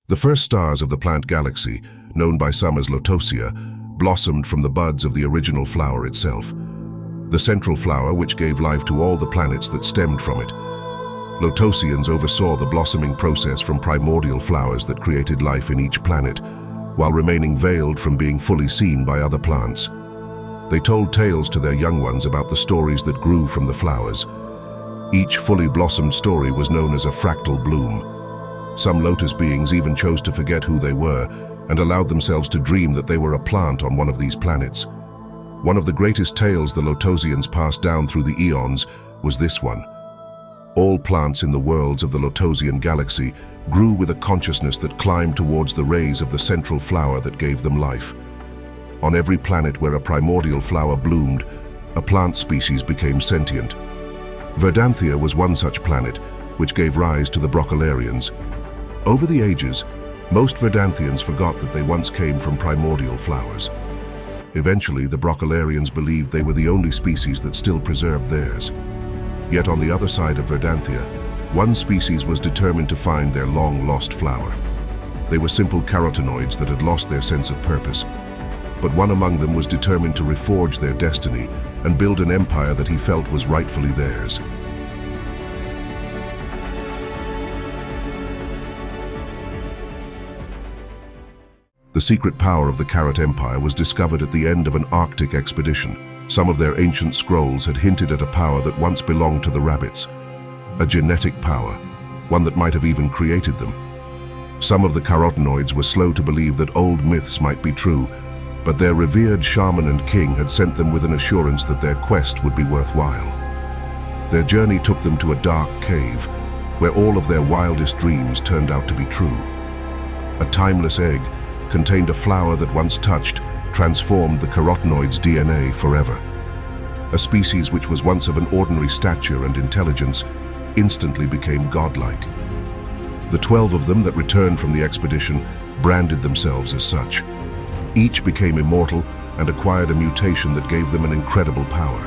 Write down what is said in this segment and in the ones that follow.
The first stars of the plant galaxy, known by some as Lossia, blossomed from the buds of the original flower itself. The central flower which gave life to all the planets that stemmed from it. Lossians oversaw the blossoming process from primordial flowers that created life in each planet, while remaining veiled from being fully seen by other plants. They told tales to their young ones about the stories that grew from the flowers. Each fully blossomed story was known as a fractal bloom. Some lotus beings even chose to forget who they were and allowed themselves to dream that they were a plant on one of these planets. One of the greatest tales the Lossians passed down through the eons was this one. All plants in the worlds of the Lossian galaxy grew with a consciousness that climbed towards the rays of the central flower that gave them life. On every planet where a primordial flower bloomed, a plant species became sentient. Verdanthia was one such planet, which gave rise to the Broccolarians. Over the ages, most Verdanthians forgot that they once came from primordial flowers. Eventually, the Broccolarians believed they were the only species that still preserved theirs. Yet on the other side of Verdanthia, one species was determined to find their long-lost flower. They were simple carotenoids that had lost their sense of purpose. But one among them was determined to reforge their destiny and build an empire that he felt was rightfully theirs. The secret power of the Carrot Empire was discovered at the end of an Arctic expedition. Some of their ancient scrolls had hinted at a power that once belonged to the rabbits. A genetic power, one that might have even created them. Some of the carotenoids were slow to believe that old myths might be true, but their revered shaman and king had sent them with an assurance that their quest would be worthwhile. Their journey took them to a dark cave, where all of their wildest dreams turned out to be true. A timeless egg contained a flower that once touched, transformed the carotenoid's DNA forever. A species which was once of an ordinary stature and intelligence instantly became godlike. The 12 of them that returned from the expedition branded themselves as such. Each became immortal and acquired a mutation that gave them an incredible power.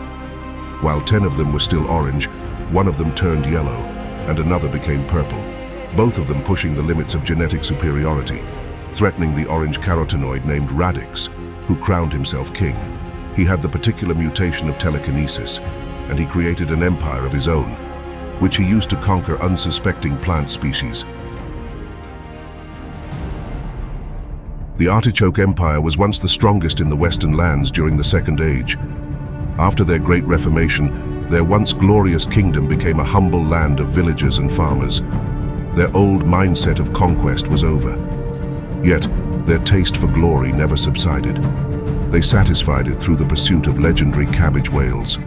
While 10 of them were still orange, one of them turned yellow, and another became purple, both of them pushing the limits of genetic superiority, threatening the orange carotenoid named Radix, who crowned himself king. He had the particular mutation of telekinesis, and he created an empire of his own, which he used to conquer unsuspecting plant species. The Artichoke Empire was once the strongest in the Western lands during the Second Age. After their great reformation, their once glorious kingdom became a humble land of villagers and farmers. Their old mindset of conquest was over. Yet, their taste for glory never subsided. They satisfied it through the pursuit of legendary cabbage whales.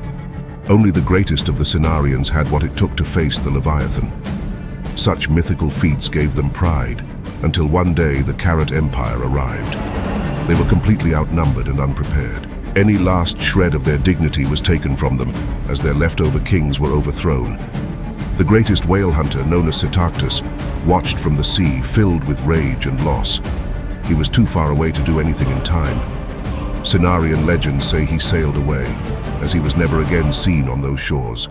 Only the greatest of the Cenarians had what it took to face the Leviathan. Such mythical feats gave them pride, until one day the Carrot Empire arrived. They were completely outnumbered and unprepared. Any last shred of their dignity was taken from them, as their leftover kings were overthrown. The greatest whale hunter, known as Setactus, watched from the sea, filled with rage and loss. He was too far away to do anything in time. Cenarian legends say he sailed away, as he was never again seen on those shores.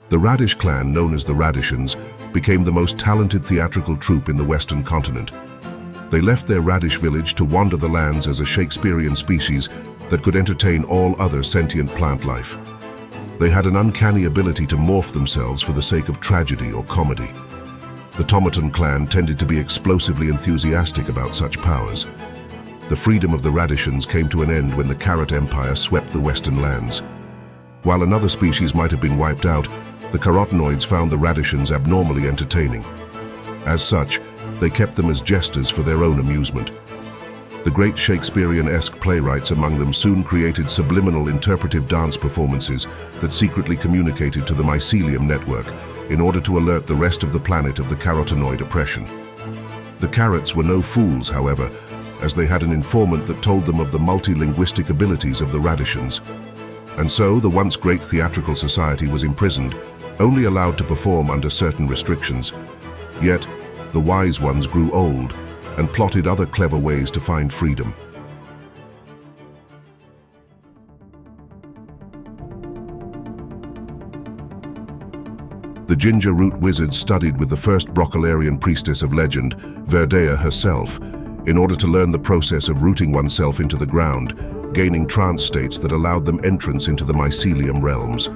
The Radish clan, known as the Radishans, became the most talented theatrical troupe in the Western continent. They left their Radish village to wander the lands as a Shakespearean species that could entertain all other sentient plant life. They had an uncanny ability to morph themselves for the sake of tragedy or comedy. The Tomaton clan tended to be explosively enthusiastic about such powers. The freedom of the Radishans came to an end when the Carrot Empire swept the Western lands. While another species might have been wiped out, the carotenoids found the Radishans abnormally entertaining. As such, they kept them as jesters for their own amusement. The great Shakespearean-esque playwrights among them soon created subliminal interpretive dance performances that secretly communicated to the mycelium network in order to alert the rest of the planet of the carotenoid oppression. The carrots were no fools, however, as they had an informant that told them of the multilinguistic abilities of the Radishans. And so the once great theatrical society was imprisoned, only allowed to perform under certain restrictions. Yet, the wise ones grew old and plotted other clever ways to find freedom. The ginger root wizard studied with the first Broccolaria priestess of legend, Verdea herself, in order to learn the process of rooting oneself into the ground, gaining trance states that allowed them entrance into the mycelium realms.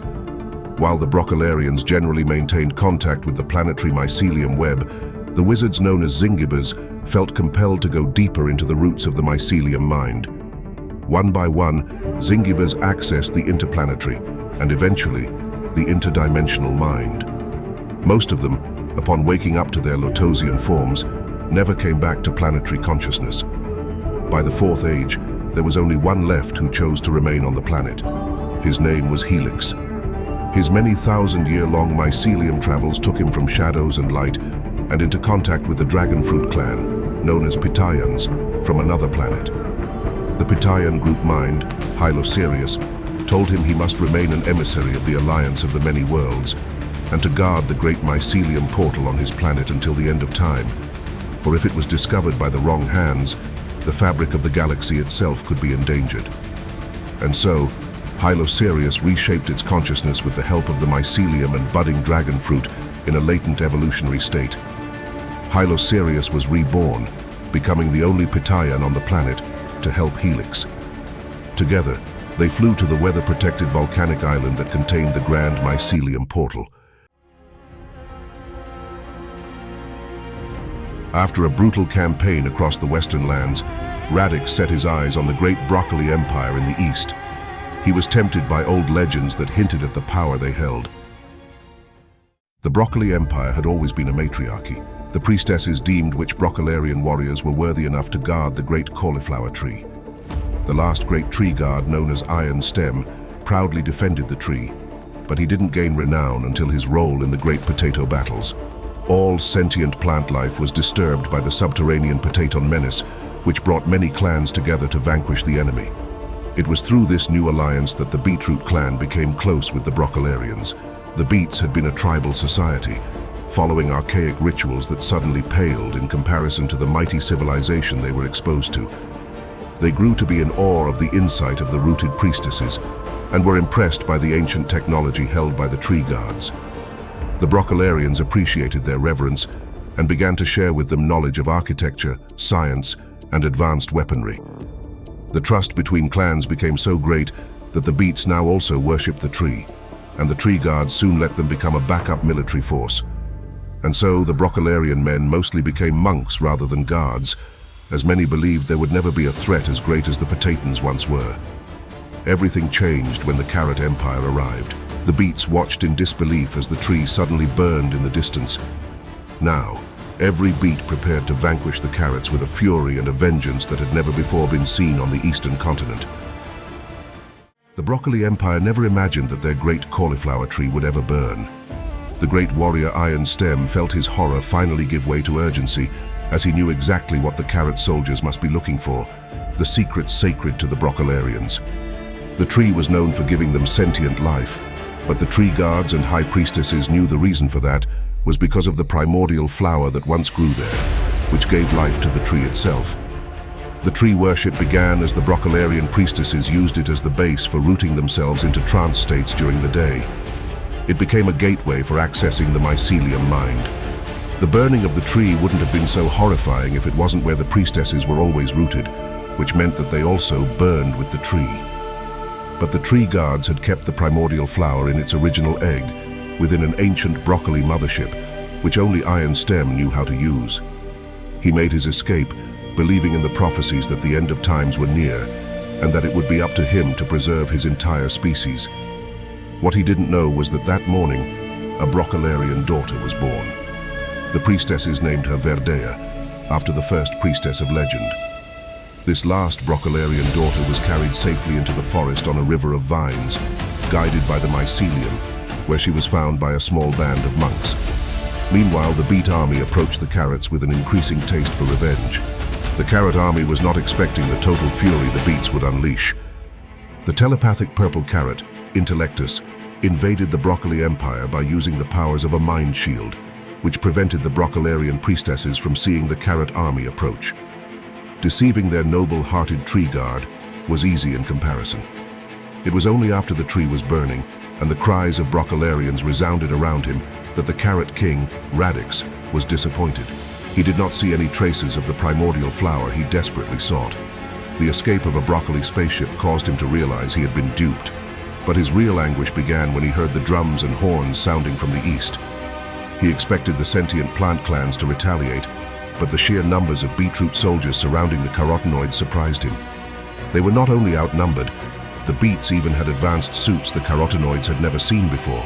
While the Broccolarians generally maintained contact with the planetary mycelium web, the wizards known as Zingibers felt compelled to go deeper into the roots of the mycelium mind. One by one, Zingibers accessed the interplanetary and eventually the interdimensional mind. Most of them, upon waking up to their Lotosian forms, never came back to planetary consciousness. By the fourth age, there was only one left who chose to remain on the planet. His name was Helix. His many thousand-year-long mycelium travels took him from shadows and light and into contact with the dragon fruit clan, known as Pitayans, from another planet. The Pitayan group mind, Hylosirius, told him he must remain an emissary of the Alliance of the Many Worlds and to guard the great mycelium portal on his planet until the end of time, for if it was discovered by the wrong hands, the fabric of the galaxy itself could be endangered. And so, Hylosirius reshaped its consciousness with the help of the mycelium and budding dragon fruit in a latent evolutionary state. Hylosirius was reborn, becoming the only Pitayan on the planet to help Helix. Together, they flew to the weather-protected volcanic island that contained the grand mycelium portal. After a brutal campaign across the western lands, Radish set his eyes on the great Broccoli Empire in the east. He was tempted by old legends that hinted at the power they held. The Broccoli Empire had always been a matriarchy. The priestesses deemed which Broccolarian warriors were worthy enough to guard the great cauliflower tree. The last great tree guard, known as Iron Stem, proudly defended the tree, but he didn't gain renown until his role in the great potato battles. All sentient plant life was disturbed by the subterranean potato menace, which brought many clans together to vanquish the enemy. It was through this new alliance that the Beetroot clan became close with the Broccolarians. The Beets had been a tribal society, following archaic rituals that suddenly paled in comparison to the mighty civilization they were exposed to. They grew to be in awe of the insight of the rooted priestesses and were impressed by the ancient technology held by the tree guards. The Broccolarians appreciated their reverence and began to share with them knowledge of architecture, science, and advanced weaponry. The trust between clans became so great that the Beets now also worshipped the tree, and the tree guards soon let them become a backup military force. And so the Broccolarian men mostly became monks rather than guards, as many believed there would never be a threat as great as the Potatans once were. Everything changed when the Carrot Empire arrived. The Beets watched in disbelief as the tree suddenly burned in the distance. Now, every Beet prepared to vanquish the Carrots with a fury and a vengeance that had never before been seen on the eastern continent. The Broccoli Empire never imagined that their great cauliflower tree would ever burn. The great warrior Iron Stem felt his horror finally give way to urgency, as he knew exactly what the Carrot soldiers must be looking for, the secret sacred to the Broccolarians. The tree was known for giving them sentient life, but the tree guards and high priestesses knew the reason for that was because of the primordial flower that once grew there, which gave life to the tree itself. The tree worship began as the Broccolarian priestesses used it as the base for rooting themselves into trance states during the day. It became a gateway for accessing the mycelium mind. The burning of the tree wouldn't have been so horrifying if it wasn't where the priestesses were always rooted, which meant that they also burned with the tree. But the tree guards had kept the primordial flower in its original egg, within an ancient broccoli mothership, which only Iron Stem knew how to use. He made his escape, believing in the prophecies that the end of times were near, and that it would be up to him to preserve his entire species. What he didn't know was that that morning, a Broccolarian daughter was born. The priestesses named her Verdea, after the first priestess of legend. This last Broccolarian daughter was carried safely into the forest on a river of vines, guided by the mycelium, where she was found by a small band of monks. Meanwhile, the Beet army approached the Carrots with an increasing taste for revenge. The Carrot army was not expecting the total fury the Beets would unleash. The telepathic purple carrot, Intellectus, invaded the Broccoli Empire by using the powers of a mind shield, which prevented the Broccolarian priestesses from seeing the Carrot army approach. Deceiving their noble-hearted tree guard was easy in comparison. It was only after the tree was burning and the cries of Broccolarians resounded around him that the Carrot King, Radix, was disappointed. He did not see any traces of the primordial flower he desperately sought. The escape of a broccoli spaceship caused him to realize he had been duped, but his real anguish began when he heard the drums and horns sounding from the east. He expected the sentient plant clans to retaliate, but the sheer numbers of beetroot soldiers surrounding the carotenoids surprised him. They were not only outnumbered, the beets even had advanced suits the carotenoids had never seen before.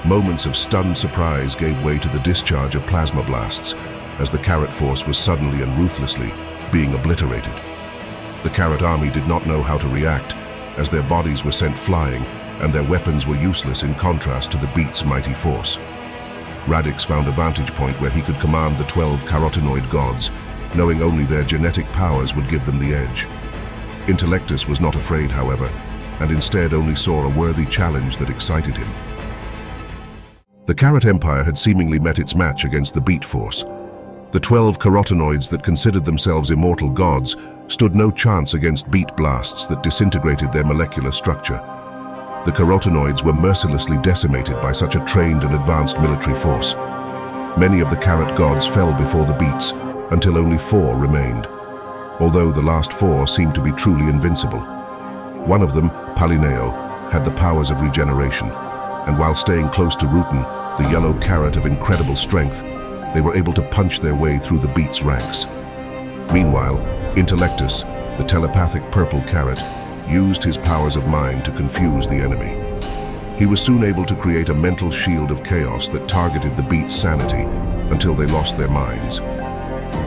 Moments of stunned surprise gave way to the discharge of plasma blasts, as the Carrot force was suddenly and ruthlessly being obliterated. The Carrot army did not know how to react, as their bodies were sent flying and their weapons were useless in contrast to the beet's mighty force. Radix found a vantage point where he could command the 12 carotenoid gods, knowing only their genetic powers would give them the edge. Intellectus was not afraid, however, and instead only saw a worthy challenge that excited him. The Carrot Empire had seemingly met its match against the beet force. The 12 carotenoids that considered themselves immortal gods stood no chance against beet blasts that disintegrated their molecular structure. The carotenoids were mercilessly decimated by such a trained and advanced military force. Many of the Carrot gods fell before the beets, until only 4 remained, although the last 4 seemed to be truly invincible. One of them, Palineo, had the powers of regeneration, and while staying close to Rutan, the yellow carrot of incredible strength, they were able to punch their way through the beets' ranks. Meanwhile, Intellectus, the telepathic purple carrot, used his powers of mind to confuse the enemy. He was soon able to create a mental shield of chaos that targeted the beet's sanity until they lost their minds.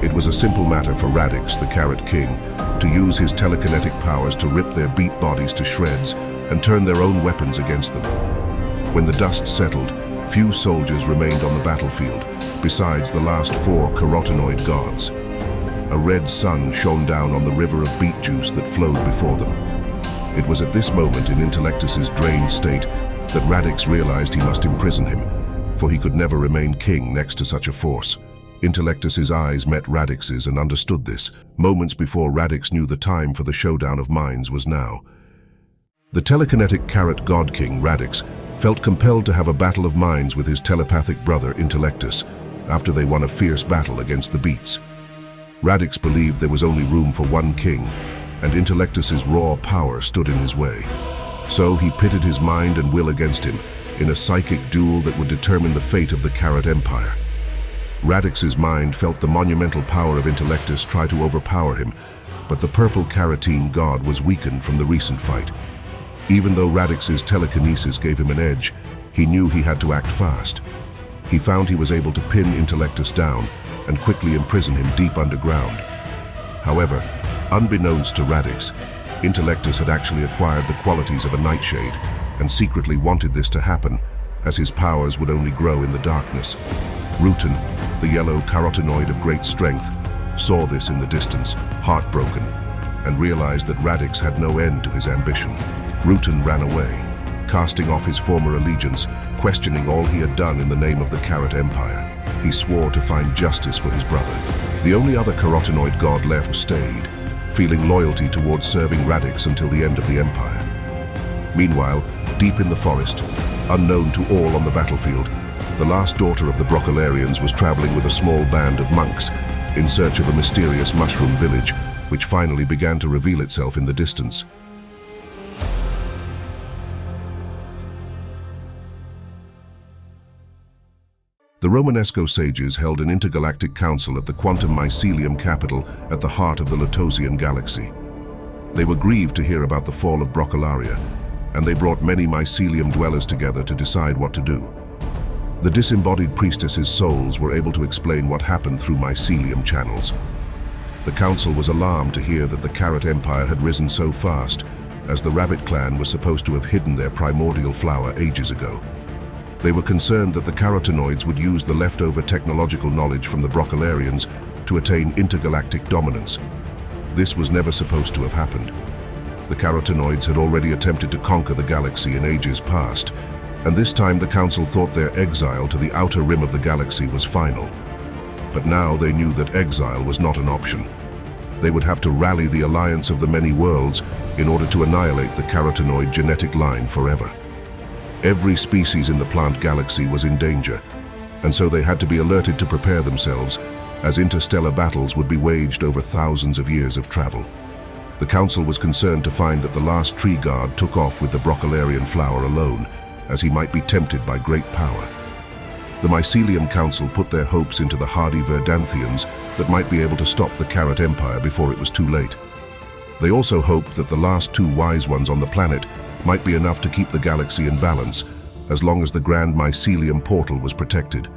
It was a simple matter for Radix, the Carrot King, to use his telekinetic powers to rip their beet bodies to shreds and turn their own weapons against them. When the dust settled, few soldiers remained on the battlefield, besides the last 4 carotenoid gods. A red sun shone down on the river of beet juice that flowed before them. It was at this moment in Intellectus's drained state that Radix realized he must imprison him, for he could never remain king next to such a force. Intellectus's eyes met Radix's and understood this. Moments before Radix knew the time for the showdown of minds was now. The telekinetic Carrot God King, Radix, felt compelled to have a battle of minds with his telepathic brother Intellectus after they won a fierce battle against the beets. Radix believed there was only room for one king, and Intellectus's raw power stood in his way. So he pitted his mind and will against him in a psychic duel that would determine the fate of the Carrot Empire. Radix's mind felt the monumental power of Intellectus try to overpower him, but the purple carotene god was weakened from the recent fight. Even though Radix's telekinesis gave him an edge, he knew he had to act fast. He found he was able to pin Intellectus down and quickly imprison him deep underground. However, unbeknownst to Radix, Intellectus had actually acquired the qualities of a nightshade and secretly wanted this to happen, as his powers would only grow in the darkness. Rutan, the yellow carotenoid of great strength, saw this in the distance, heartbroken, and realized that Radix had no end to his ambition. Rutan ran away, casting off his former allegiance, questioning all he had done in the name of the Carrot Empire. He swore to find justice for his brother. The only other carotenoid god left stayed, feeling loyalty towards serving Radix until the end of the Empire. Meanwhile, deep in the forest, unknown to all on the battlefield, the last daughter of the Broccolarians was traveling with a small band of monks in search of a mysterious mushroom village, which finally began to reveal itself in the distance. The Romanesco sages held an intergalactic council at the quantum mycelium capital at the heart of the Lotosian galaxy. They were grieved to hear about the fall of Broccolaria, and they brought many mycelium dwellers together to decide what to do. The disembodied priestesses' souls were able to explain what happened through mycelium channels. The council was alarmed to hear that the Carrot Empire had risen so fast, as the Rabbit clan was supposed to have hidden their primordial flower ages ago. They were concerned that the carotenoids would use the leftover technological knowledge from the Broccolarians to attain intergalactic dominance. This was never supposed to have happened. The carotenoids had already attempted to conquer the galaxy in ages past, and this time the Council thought their exile to the outer rim of the galaxy was final. But now they knew that exile was not an option. They would have to rally the alliance of the many worlds in order to annihilate the carotenoid genetic line forever. Every species in the plant galaxy was in danger, and so they had to be alerted to prepare themselves, as interstellar battles would be waged over thousands of years of travel. The council was concerned to find that the last tree guard took off with the Broccolarian flower alone, as he might be tempted by great power. The Mycelium Council put their hopes into the hardy Verdanthians that might be able to stop the Carrot Empire before it was too late. They also hoped that the last two wise ones on the planet might be enough to keep the galaxy in balance, as long as the Grand Mycelium Portal was protected.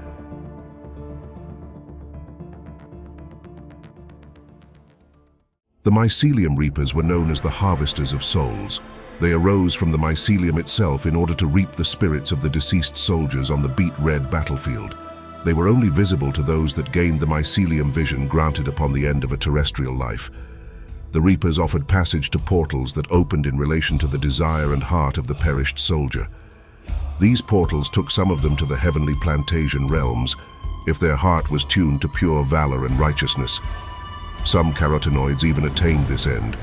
The Mycelium Reapers were known as the Harvesters of Souls. They arose from the mycelium itself in order to reap the spirits of the deceased soldiers on the beet-red battlefield. They were only visible to those that gained the mycelium vision granted upon the end of a terrestrial life. The Reapers offered passage to portals that opened in relation to the desire and heart of the perished soldier. These portals took some of them to the heavenly Plantasian realms, if their heart was tuned to pure valor and righteousness. Some carotenoids even attained this end.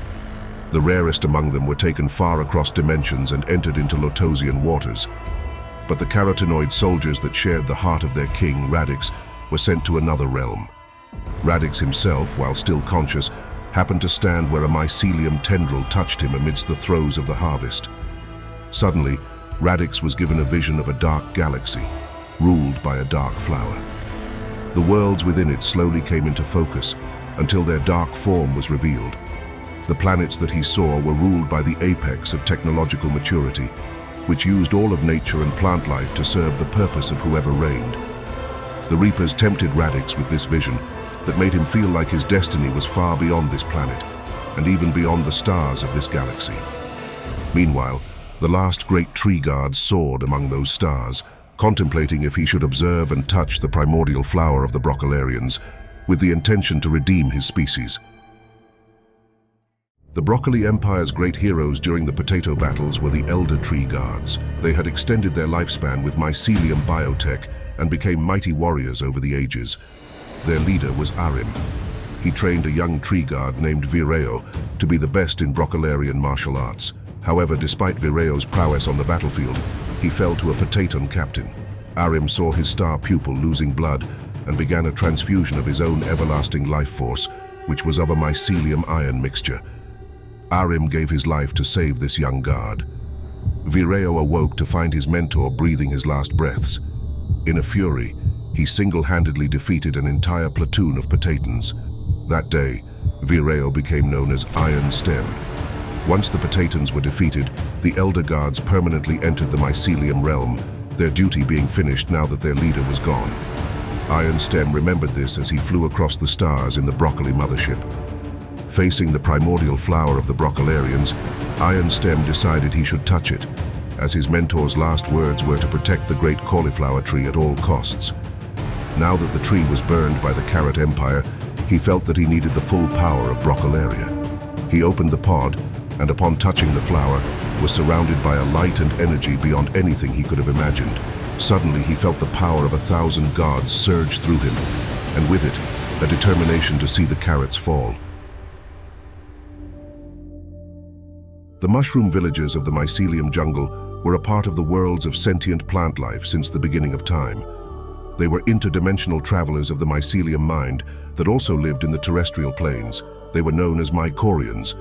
The rarest among them were taken far across dimensions and entered into Lotosian waters. But the carotenoid soldiers that shared the heart of their king, Radix, were sent to another realm. Radix himself, while still conscious, happened to stand where a mycelium tendril touched him amidst the throes of the harvest. Suddenly, Radix was given a vision of a dark galaxy, ruled by a dark flower. The worlds within it slowly came into focus until their dark form was revealed. The planets that he saw were ruled by the apex of technological maturity, which used all of nature and plant life to serve the purpose of whoever reigned. The Reapers tempted Radix with this vision that made him feel like his destiny was far beyond this planet, and even beyond the stars of this galaxy. Meanwhile, the last great tree guard soared among those stars, contemplating if he should observe and touch the primordial flower of the Broccolarians, with the intention to redeem his species. The Broccoli Empire's great heroes during the potato battles were the Elder Tree Guards. They had extended their lifespan with mycelium biotech and became mighty warriors over the ages. Their leader was Arim. He trained a young tree guard named Vireo to be the best in Broccolarian martial arts. However, despite Vireo's prowess on the battlefield, he fell to a potaton captain. Arim saw his star pupil losing blood and began a transfusion of his own everlasting life force, which was of a mycelium iron mixture. Arim gave his life to save this young guard. Vireo awoke to find his mentor breathing his last breaths. In a fury, he single-handedly defeated an entire platoon of Potatons. That day, Vireo became known as Iron Stem. Once the Potatons were defeated, the Elder Guards permanently entered the mycelium realm, their duty being finished now that their leader was gone. Iron Stem remembered this as he flew across the stars in the Broccoli mothership. Facing the primordial flower of the Broccolarians, Iron Stem decided he should touch it, as his mentor's last words were to protect the great cauliflower tree at all costs. Now that the tree was burned by the Carrot Empire, he felt that he needed the full power of Broccolaria. He opened the pod, and upon touching the flower, was surrounded by a light and energy beyond anything he could have imagined. Suddenly he felt the power of 1,000 gods surge through him, and with it, a determination to see the carrots fall. The mushroom villagers of the mycelium jungle were a part of the worlds of sentient plant life since the beginning of time. They were interdimensional travelers of the mycelium mind that also lived in the terrestrial planes. They were known as mycorians,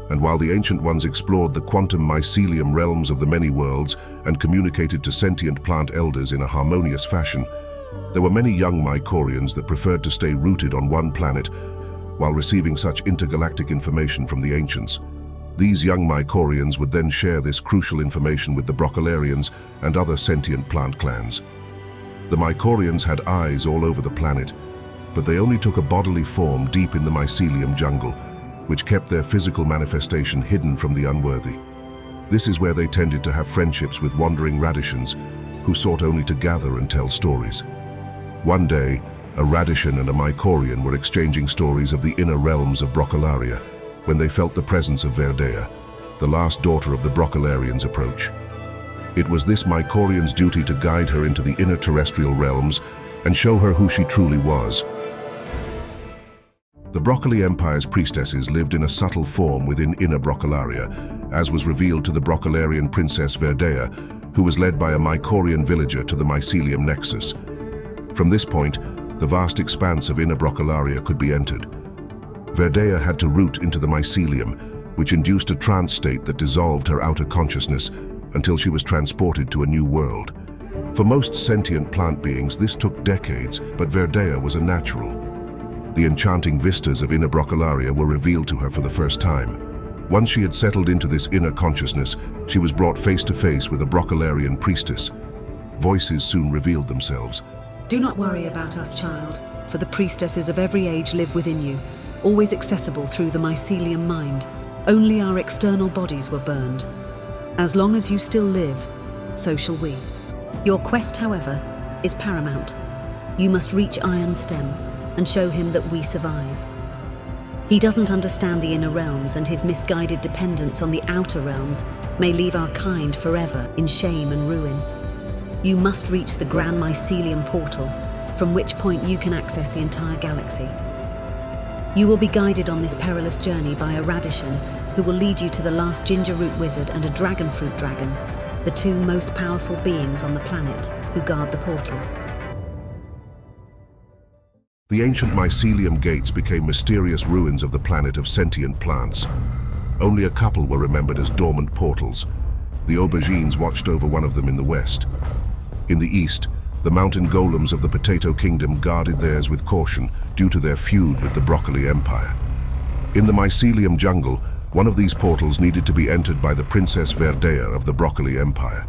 and while the ancient ones explored the quantum mycelium realms of the many worlds and communicated to sentient plant elders in a harmonious fashion, there were many young mycorians that preferred to stay rooted on one planet while receiving such intergalactic information from the ancients. These young mycorians would then share this crucial information with the Broccolarians and other sentient plant clans. The mycorians had eyes all over the planet, but they only took a bodily form deep in the mycelium jungle, which kept their physical manifestation hidden from the unworthy. This is where they tended to have friendships with wandering radishans, who sought only to gather and tell stories. One day, a radishan and a mycorian were exchanging stories of the inner realms of Broccolaria, when they felt the presence of Verdea, the last daughter of the Broccolarians, approach. It was this mycorian's duty to guide her into the inner terrestrial realms and show her who she truly was. The Broccoli Empire's priestesses lived in a subtle form within inner Broccolaria, as was revealed to the Broccolarian princess Verdea who was led by a Mycorian villager to the mycelium nexus. From this point, the vast expanse of inner Broccolaria could be entered. Verdea had to root into the mycelium, which induced a trance state that dissolved her outer consciousness until she was transported to a new world. For most sentient plant beings, this took decades, but Verdea was a natural. The enchanting vistas of inner Broccolaria were revealed to her for the first time. Once she had settled into this inner consciousness, she was brought face to face with a Broccolarian priestess. Voices soon revealed themselves. Do not worry about us, child, for the priestesses of every age live within you, always accessible through the mycelium mind. Only our external bodies were burned. As long as you still live, so shall we. Your quest, however, is paramount. You must reach Iron Stem and show him that we survive. He doesn't understand the inner realms, and his misguided dependence on the outer realms may leave our kind forever in shame and ruin. You must reach the Grand Mycelium portal, from which point you can access the entire galaxy. You will be guided on this perilous journey by a radishan who will lead you to the last ginger root wizard and a dragon fruit dragon, the two most powerful beings on the planet who guard the portal. The ancient mycelium gates became mysterious ruins of the planet of sentient plants. Only a couple were remembered as dormant portals. The aubergines watched over one of them in the west. In the east, the mountain golems of the Potato Kingdom guarded theirs with caution due to their feud with the Broccoli Empire. In the mycelium jungle, one of these portals needed to be entered by the Princess Verdea of the Broccoli Empire.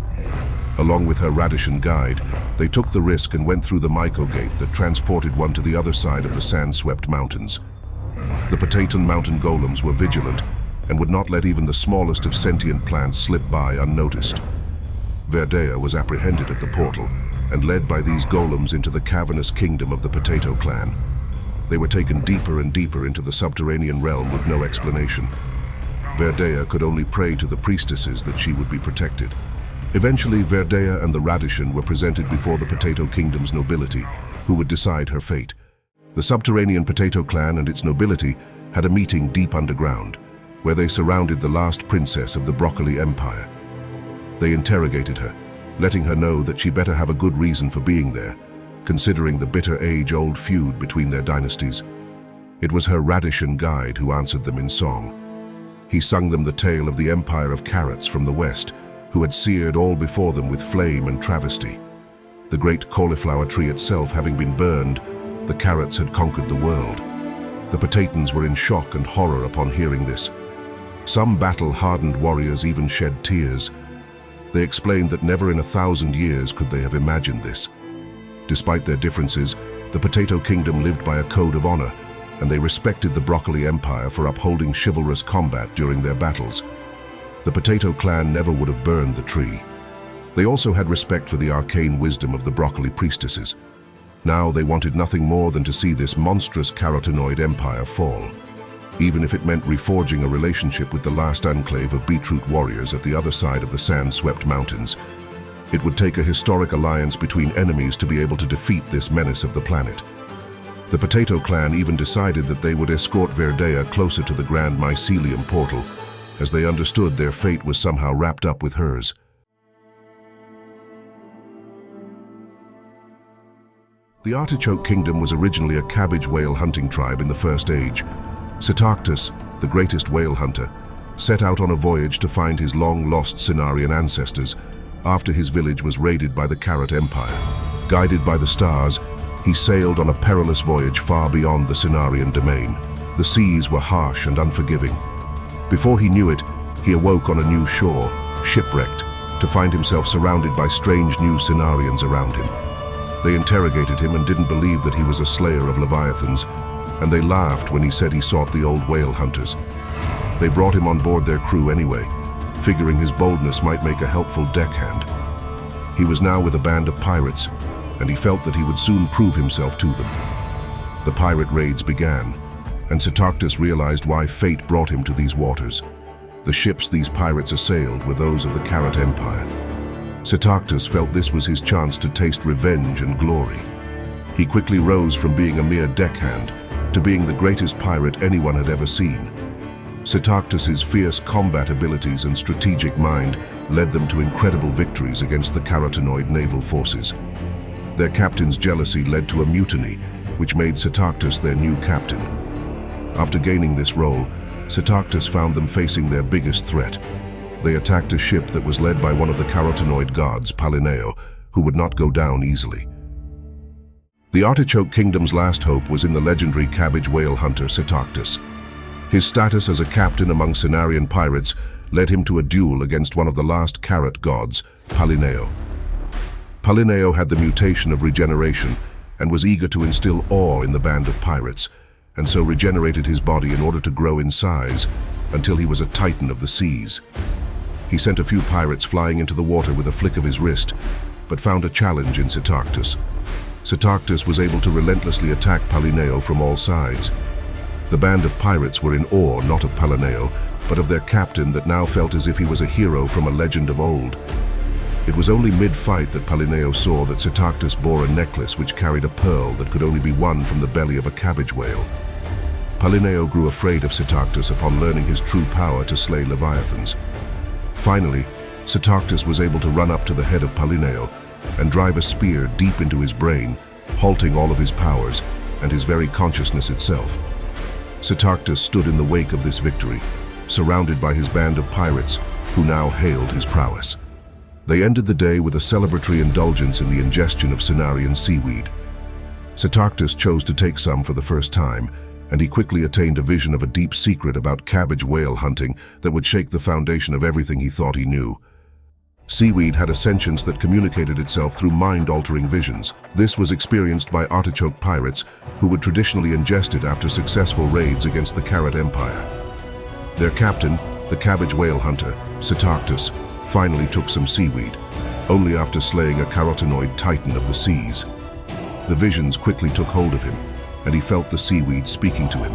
Along with her radishan guide, they took the risk and went through the myco gate that transported one to the other side of the sand-swept mountains. The Potato mountain golems were vigilant and would not let even the smallest of sentient plants slip by unnoticed. Verdea was apprehended at the portal and led by these golems into the cavernous kingdom of the Potato clan. They were taken deeper and deeper into the subterranean realm with no explanation. Verdea could only pray to the priestesses that she would be protected. Eventually, Verdea and the radishan were presented before the Potato Kingdom's nobility, who would decide her fate. The subterranean Potato clan and its nobility had a meeting deep underground, where they surrounded the last princess of the Broccoli Empire. They interrogated her, letting her know that she better have a good reason for being there, considering the bitter age-old feud between their dynasties. It was her radishan guide who answered them in song. He sung them the tale of the empire of carrots from the west, who had seared all before them with flame and travesty. The great cauliflower tree itself having been burned, the carrots had conquered the world. The Potatans were in shock and horror upon hearing this. Some battle-hardened warriors even shed tears. They explained that never in 1,000 years could they have imagined this. Despite their differences, the Potato Kingdom lived by a code of honor, and they respected the Broccoli Empire for upholding chivalrous combat during their battles. The Potato clan never would have burned the tree. They also had respect for the arcane wisdom of the Broccoli priestesses. Now they wanted nothing more than to see this monstrous carotenoid empire fall, even if it meant reforging a relationship with the last enclave of beetroot warriors at the other side of the sand-swept mountains. It would take a historic alliance between enemies to be able to defeat this menace of the planet. The Potato clan even decided that they would escort Verdea closer to the Grand Mycelium portal, as they understood their fate was somehow wrapped up with hers. The Artichoke Kingdom was originally a cabbage whale hunting tribe in the First Age. Sitarctus, the greatest whale hunter, set out on a voyage to find his long-lost Cenarian ancestors after his village was raided by the Carrot Empire. Guided by the stars, he sailed on a perilous voyage far beyond the Cenarian domain. The seas were harsh and unforgiving. Before he knew it, he awoke on a new shore, shipwrecked, to find himself surrounded by strange new Cenarians around him. They interrogated him and didn't believe that he was a slayer of leviathans, and they laughed when he said he sought the old whale hunters. They brought him on board their crew anyway, figuring his boldness might make a helpful deckhand. He was now with a band of pirates, and he felt that he would soon prove himself to them. The pirate raids began, and Sitarctus realized why fate brought him to these waters. The ships these pirates assailed were those of the Carrot Empire. Sitarctus felt this was his chance to taste revenge and glory. He quickly rose from being a mere deckhand to being the greatest pirate anyone had ever seen. Setactus's fierce combat abilities and strategic mind led them to incredible victories against the carotenoid naval forces. Their captain's jealousy led to a mutiny, which made Setactus their new captain. After gaining this role, Setactus found them facing their biggest threat. They attacked a ship that was led by one of the carotenoid gods, Palineo, who would not go down easily. The Artichoke Kingdom's last hope was in the legendary cabbage whale hunter Setactus. His status as a captain among Cenarian pirates led him to a duel against one of the last carrot gods, Palineo. Palineo had the mutation of regeneration and was eager to instill awe in the band of pirates, and so regenerated his body in order to grow in size until he was a titan of the seas. He sent a few pirates flying into the water with a flick of his wrist, but found a challenge in Setactus. Setactus was able to relentlessly attack Palineo from all sides. The band of pirates were in awe not of Palineo, but of their captain that now felt as if he was a hero from a legend of old. It was only mid-fight that Palineo saw that Setactus bore a necklace which carried a pearl that could only be won from the belly of a cabbage whale. Palineo grew afraid of Setactus upon learning his true power to slay leviathans. Finally, Setactus was able to run up to the head of Palineo and drive a spear deep into his brain, halting all of his powers and his very consciousness itself. Setactus stood in the wake of this victory, surrounded by his band of pirates who now hailed his prowess. They ended the day with a celebratory indulgence in the ingestion of Cenarian seaweed. Setactus chose to take some for the first time, and he quickly attained a vision of a deep secret about cabbage whale hunting that would shake the foundation of everything he thought he knew. Seaweed had a sentience that communicated itself through mind-altering visions. This was experienced by artichoke pirates who would traditionally ingest it after successful raids against the Carrot Empire. Their captain, the cabbage whale hunter, Setactus, finally took some seaweed, only after slaying a carotenoid titan of the seas. The visions quickly took hold of him, and he felt the seaweed speaking to him.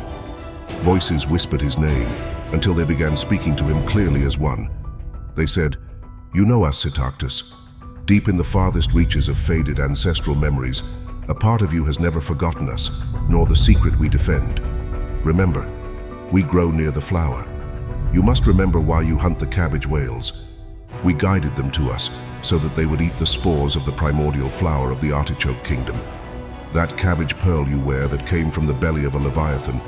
Voices whispered his name, until they began speaking to him clearly as one. They said, "You know us, Setactus. Deep in the farthest reaches of faded ancestral memories, a part of you has never forgotten us, nor the secret we defend. Remember, we grow near the flower. You must remember why you hunt the cabbage whales. We guided them to us so that they would eat the spores of the primordial flower of the Artichoke Kingdom. That cabbage pearl you wear that came from the belly of a leviathan,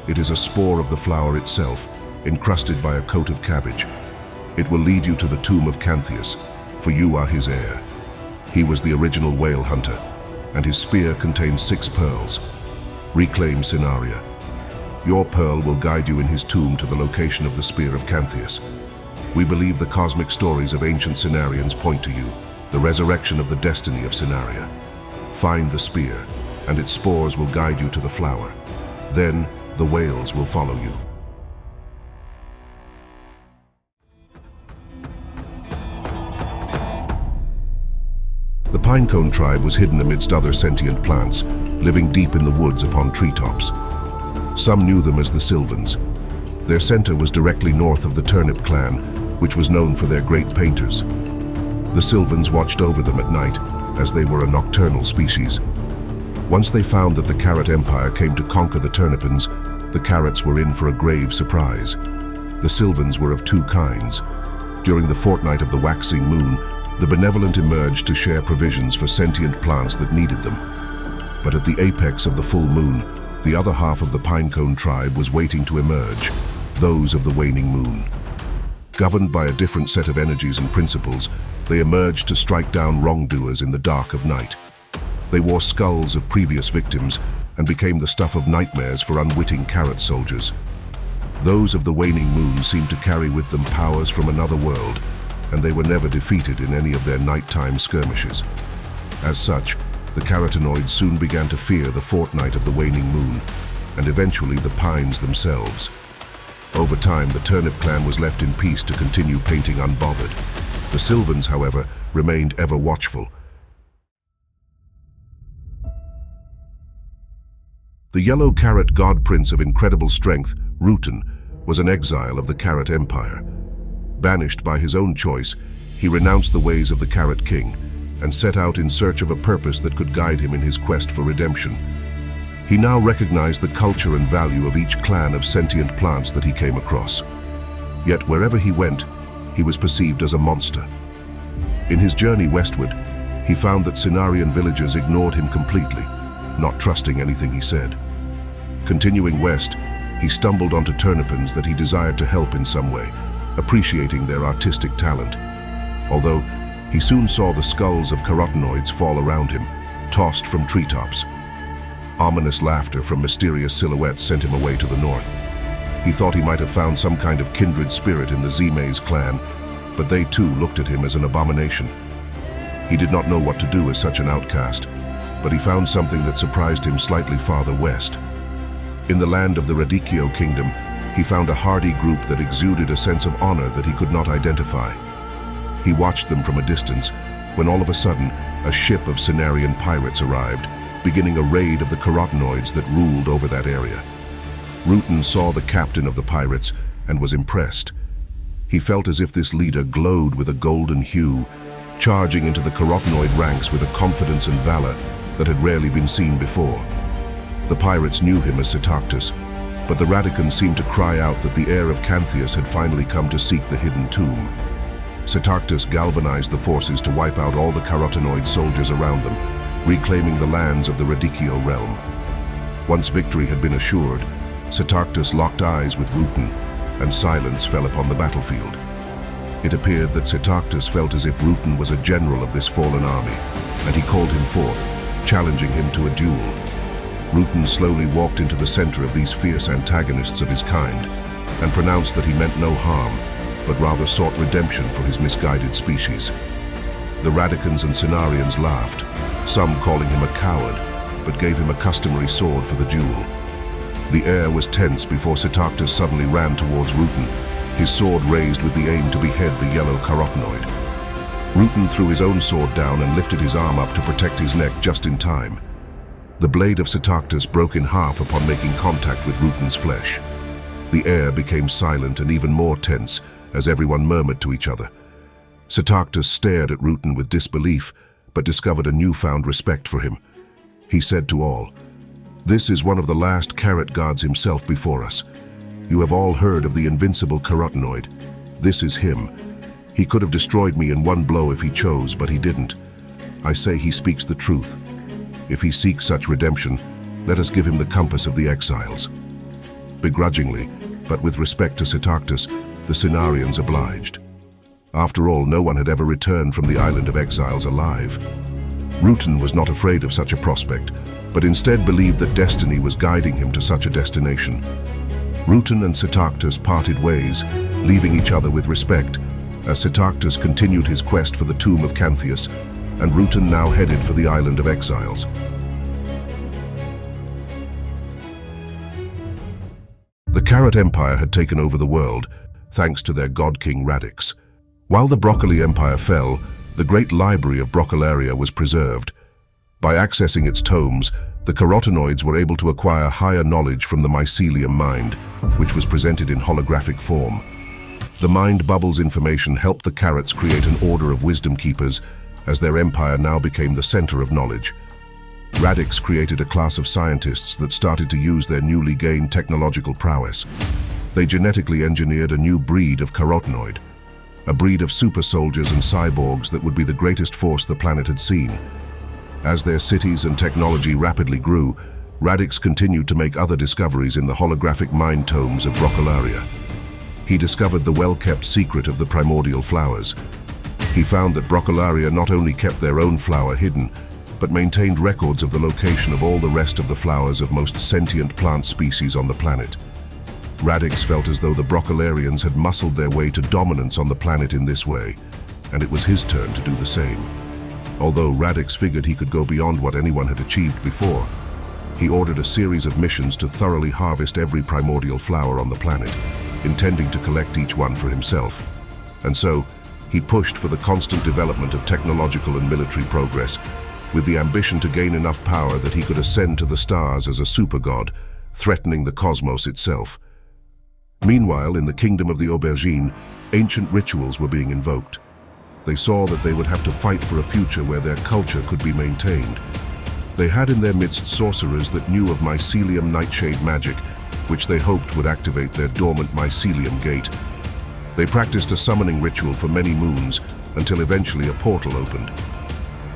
it is a spore of the flower itself, encrusted by a coat of cabbage. It will lead you to the tomb of Cantheus, for you are his heir. He was the original whale hunter, and his spear contains 6 pearls. Reclaim Cenaria. Your pearl will guide you in his tomb to the location of the spear of Cantheus. We believe the cosmic stories of ancient Cenarians point to you, the resurrection of the destiny of Cenaria. Find the spear, and its spores will guide you to the flower. Then, the whales will follow you." The pinecone tribe was hidden amidst other sentient plants, living deep in the woods upon treetops. Some knew them as the Silvans. Their center was directly north of the Turnip clan, which was known for their great painters. The Silvans watched over them at night, as they were a nocturnal species. Once they found that the Carrot Empire came to conquer the Turnipans, the Carrots were in for a grave surprise. The Silvans were of 2 kinds. During the fortnight of the waxing moon, the benevolent emerged to share provisions for sentient plants that needed them. But at the apex of the full moon, the other half of the pinecone tribe was waiting to emerge, those of the waning moon. Governed by a different set of energies and principles, they emerged to strike down wrongdoers in the dark of night. They wore skulls of previous victims and became the stuff of nightmares for unwitting carrot soldiers. Those of the waning moon seemed to carry with them powers from another world, and they were never defeated in any of their nighttime skirmishes. As such, the carotenoids soon began to fear the fortnight of the waning moon, and eventually the pines themselves. Over time, the Turnip clan was left in peace to continue painting unbothered. The Silvans, however, remained ever watchful. The yellow carrot god prince of incredible strength, Rutan, was an exile of the Carrot Empire. Banished by his own choice, he renounced the ways of the Carrot King and set out in search of a purpose that could guide him in his quest for redemption. He now recognized the culture and value of each clan of sentient plants that he came across. Yet wherever he went, he was perceived as a monster. In his journey westward, he found that Cenarian villagers ignored him completely, not trusting anything he said. Continuing west, he stumbled onto turnipans that he desired to help in some way, appreciating their artistic talent. Although, he soon saw the skulls of carotenoids fall around him, tossed from treetops. Ominous laughter from mysterious silhouettes sent him away to the north. He thought he might have found some kind of kindred spirit in the Zime's clan, but they too looked at him as an abomination. He did not know what to do as such an outcast, but he found something that surprised him slightly farther west. In the land of the Radicchio kingdom, he found a hardy group that exuded a sense of honor that he could not identify. He watched them from a distance, when all of a sudden, a ship of Cenarian pirates arrived, beginning a raid of the carotenoids that ruled over that area. Rutan saw the captain of the pirates and was impressed. He felt as if this leader glowed with a golden hue, charging into the carotenoid ranks with a confidence and valor that had rarely been seen before. The pirates knew him as Setactus, but the Radicans seemed to cry out that the heir of Cantheus had finally come to seek the hidden tomb. Setactus galvanized the forces to wipe out all the carotenoid soldiers around them, reclaiming the lands of the Radicchio realm. Once victory had been assured, Setactus locked eyes with Rutan, and silence fell upon the battlefield. It appeared that Setactus felt as if Rutan was a general of this fallen army, and he called him forth, challenging him to a duel. Rutan slowly walked into the center of these fierce antagonists of his kind, and pronounced that he meant no harm, but rather sought redemption for his misguided species. The Radicans and Cenarians laughed, some calling him a coward, but gave him a customary sword for the duel. The air was tense before Setactus suddenly ran towards Rutan, his sword raised with the aim to behead the yellow carotenoid. Rutan threw his own sword down and lifted his arm up to protect his neck just in time. The blade of Setactus broke in half upon making contact with Rutan's flesh. The air became silent and even more tense as everyone murmured to each other. Setactus stared at Rutan with disbelief, but discovered a newfound respect for him. He said to all, "This is one of the last carrot gods himself before us. You have all heard of the invincible carotenoid. This is him. He could have destroyed me in one blow if he chose, but he didn't. I say he speaks the truth. If he seeks such redemption, let us give him the compass of the exiles." Begrudgingly, but with respect to Setactus, the Cenarians obliged. After all, no one had ever returned from the island of exiles alive. Rutan was not afraid of such a prospect, but instead believed that destiny was guiding him to such a destination. Rutan and Setactus parted ways, leaving each other with respect, as Setactus continued his quest for the tomb of Cantheus, and Rutan now headed for the island of exiles. The Carrot Empire had taken over the world, thanks to their god-king Radix. While the Broccoli Empire fell, the great library of Broccolaria was preserved. By accessing its tomes, the carotenoids were able to acquire higher knowledge from the mycelium mind, which was presented in holographic form. The mind bubble's information helped the carrots create an order of wisdom keepers, as their empire now became the center of knowledge. Radix created a class of scientists that started to use their newly gained technological prowess. They genetically engineered a new breed of carotenoid, a breed of super soldiers and cyborgs that would be the greatest force the planet had seen. As their cities and technology rapidly grew, Radix continued to make other discoveries in the holographic mind tomes of Broccolaria. He discovered the well-kept secret of the primordial flowers. He found that Broccolaria not only kept their own flower hidden, but maintained records of the location of all the rest of the flowers of most sentient plant species on the planet. Radix felt as though the Broccolarians had muscled their way to dominance on the planet in this way, and it was his turn to do the same. Although Radix figured he could go beyond what anyone had achieved before, he ordered a series of missions to thoroughly harvest every primordial flower on the planet, intending to collect each one for himself. And so, he pushed for the constant development of technological and military progress, with the ambition to gain enough power that he could ascend to the stars as a super-god, threatening the cosmos itself. Meanwhile, in the kingdom of the Aubergine, ancient rituals were being invoked. They saw that they would have to fight for a future where their culture could be maintained. They had in their midst sorcerers that knew of mycelium nightshade magic, which they hoped would activate their dormant mycelium gate. They practiced a summoning ritual for many moons, until eventually a portal opened.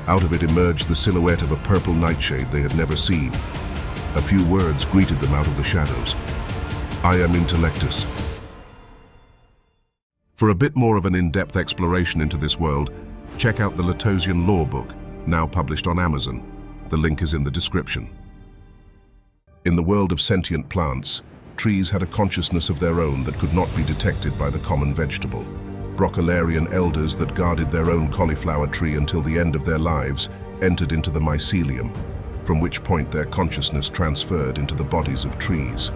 Out of it emerged the silhouette of a purple nightshade they had never seen. A few words greeted them out of the shadows. "I am Intellectus." For a bit more of an in-depth exploration into this world, check out the Lotosian lore book, now published on Amazon. The link is in the description. In the world of sentient plants, trees had a consciousness of their own that could not be detected by the common vegetable. Broccolarian elders that guarded their own cauliflower tree until the end of their lives entered into the mycelium, from which point their consciousness transferred into the bodies of trees.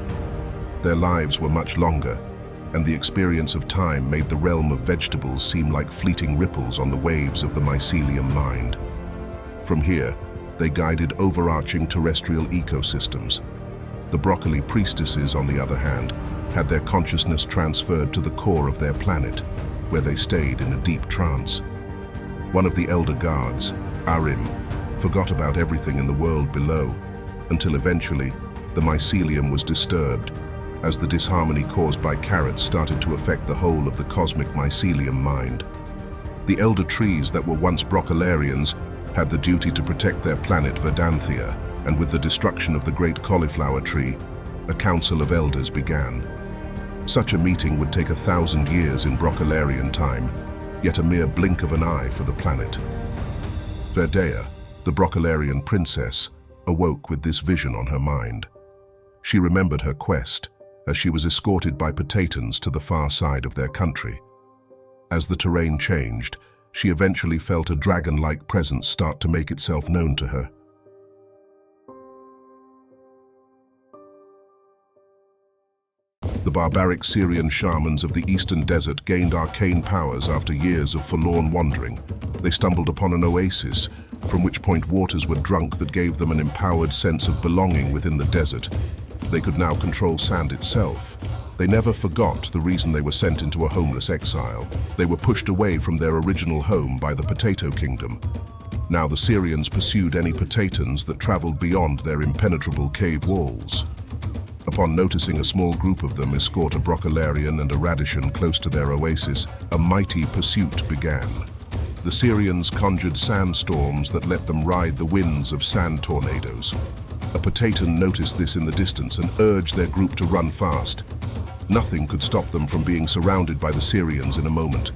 Their lives were much longer, and the experience of time made the realm of vegetables seem like fleeting ripples on the waves of the mycelium mind. From here, they guided overarching terrestrial ecosystems. The broccoli priestesses, on the other hand, had their consciousness transferred to the core of their planet, where they stayed in a deep trance. One of the elder gods, Arim, forgot about everything in the world below, until eventually the mycelium was disturbed, as the disharmony caused by carrots started to affect the whole of the cosmic mycelium mind. The elder trees that were once Broccolarians had the duty to protect their planet Verdanthia, and with the destruction of the great cauliflower tree, a council of elders began. Such a meeting would take 1,000 years in Broccolarian time, yet a mere blink of an eye for the planet. Verdea, the Broccolarian princess, awoke with this vision on her mind. She remembered her quest, as she was escorted by Potatans to the far side of their country. As the terrain changed, she eventually felt a dragon-like presence start to make itself known to her. The barbaric Syrian shamans of the eastern desert gained arcane powers after years of forlorn wandering. They stumbled upon an oasis, from which point waters were drunk that gave them an empowered sense of belonging within the desert. They could now control sand itself. They never forgot the reason they were sent into a homeless exile. They were pushed away from their original home by the Potato Kingdom. Now the Syrians pursued any Potatans that traveled beyond their impenetrable cave walls. Upon noticing a small group of them escort a Broccolarian and a Radishan close to their oasis, a mighty pursuit began. The Syrians conjured sandstorms that let them ride the winds of sand tornadoes. A Potatan noticed this in the distance and urged their group to run fast. Nothing could stop them from being surrounded by the Syrians in a moment.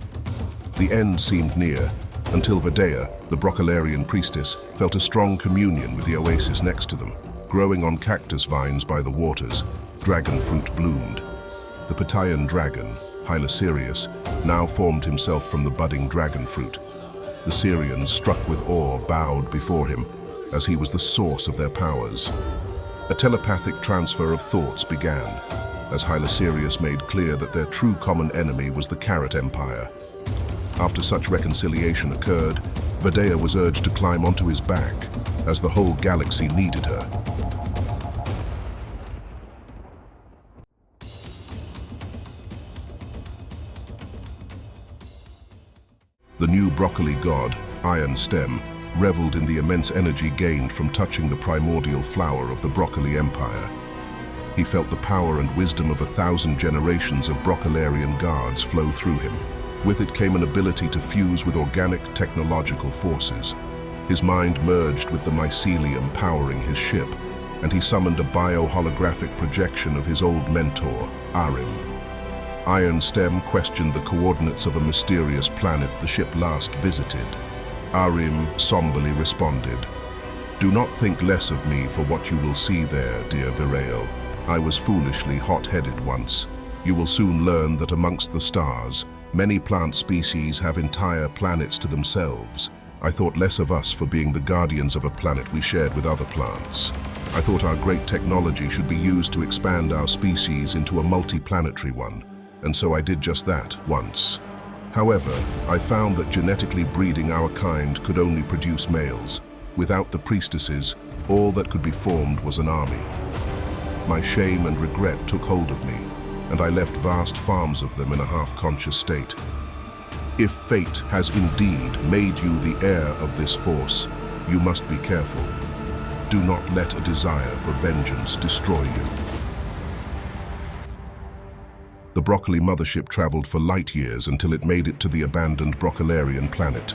The end seemed near, until Verdea, the Broccolarian priestess, felt a strong communion with the oasis next to them. Growing on cactus vines by the waters, dragon fruit bloomed. The Patayan dragon, Hylosirius, now formed himself from the budding dragon fruit. The Syrians, struck with awe, bowed before him, as he was the source of their powers. A telepathic transfer of thoughts began, as Hylosirius made clear that their true common enemy was the Carrot Empire. After such reconciliation occurred, Verdea was urged to climb onto his back, as the whole galaxy needed her. The new broccoli god, Iron Stem, reveled in the immense energy gained from touching the primordial flower of the broccoli empire. He felt the power and wisdom of 1,000 generations of Broccolarian gods flow through him. With it came an ability to fuse with organic technological forces. His mind merged with the mycelium powering his ship, and he summoned a bio-holographic projection of his old mentor, Arim. Iron Stem questioned the coordinates of a mysterious planet the ship last visited. Arim somberly responded, "Do not think less of me for what you will see there, dear Vireo. I was foolishly hot-headed once. You will soon learn that amongst the stars, many plant species have entire planets to themselves. I thought less of us for being the guardians of a planet we shared with other plants. I thought our great technology should be used to expand our species into a multi-planetary one, and so I did just that once. However, I found that genetically breeding our kind could only produce males. Without the priestesses, all that could be formed was an army. My shame and regret took hold of me, and I left vast farms of them in a half-conscious state. If fate has indeed made you the heir of this force, you must be careful. Do not let a desire for vengeance destroy you. The broccoli mothership traveled for light years until it made it to the abandoned Broccolarian planet.